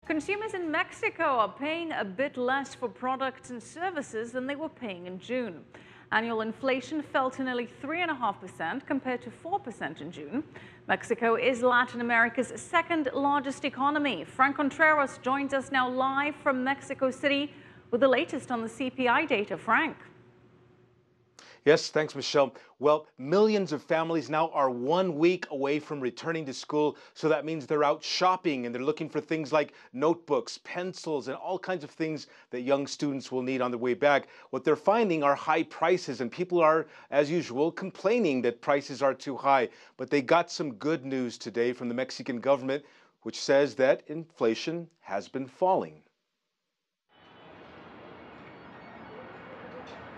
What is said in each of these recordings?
Consumers in Mexico are paying a bit less for products and services than they were paying in June. Annual inflation fell to nearly 3.5% compared to 4% in June. Mexico is Latin America's second largest economy. Franc Contreras joins us now live from Mexico City with the latest on the CPI data. Frank. Yes, thanks, Michelle. Well, millions of families now are 1 week away from returning to school, so that means they're out shopping and they're looking for things like notebooks, pencils, and all kinds of things that young students will need on their way back. What they're finding are high prices, and people are, as usual, complaining that prices are too high. But they got some good news today from the Mexican government, which says that inflation has been falling.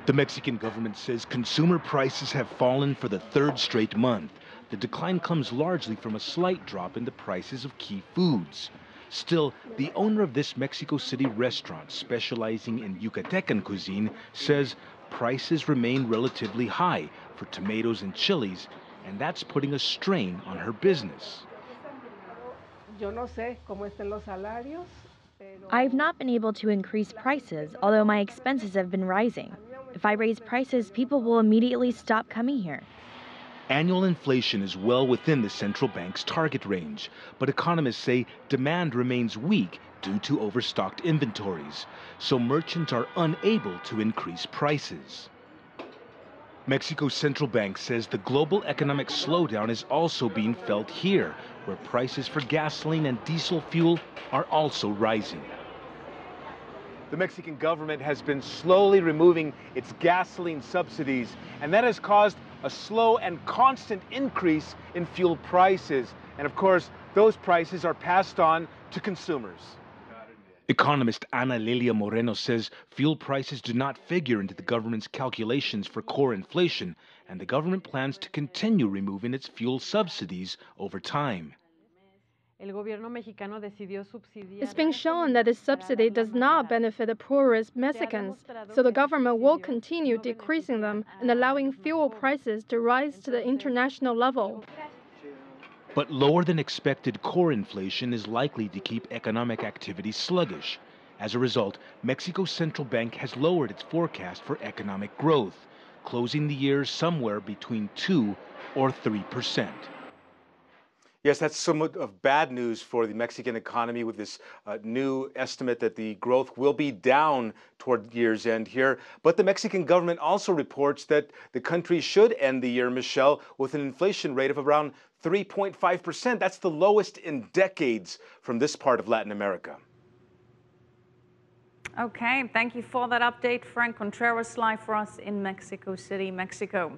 The Mexican government says consumer prices have fallen for the third straight month. The decline comes largely from a slight drop in the prices of key foods. Still, the owner of this Mexico City restaurant specializing in Yucatecan cuisine says prices remain relatively high for tomatoes and chilies, and that's putting a strain on her business. I've not been able to increase prices, although my expenses have been rising. If I raise prices, people will immediately stop coming here. Annual inflation is well within the central bank's target range, but economists say demand remains weak due to overstocked inventories, so merchants are unable to increase prices. Mexico's central bank says the global economic slowdown is also being felt here, where prices for gasoline and diesel fuel are also rising. The Mexican government has been slowly removing its gasoline subsidies, and that has caused a slow and constant increase in fuel prices. And of course, those prices are passed on to consumers. Economist Ana Lilia Moreno says fuel prices do not figure into the government's calculations for core inflation, and the government plans to continue removing its fuel subsidies over time. It's been shown that this subsidy does not benefit the poorest Mexicans, so the government will continue decreasing them and allowing fuel prices to rise to the international level. But lower than expected core inflation is likely to keep economic activity sluggish. As a result, Mexico's central bank has lowered its forecast for economic growth, closing the year somewhere between 2 or 3%. Yes, that's somewhat of bad news for the Mexican economy with this new estimate that the growth will be down toward year's end here. But the Mexican government also reports that the country should end the year, Michelle, with an inflation rate of around 3.5%. That's the lowest in decades from this part of Latin America. Okay, thank you for that update. Franc Contreras live for us in Mexico City, Mexico.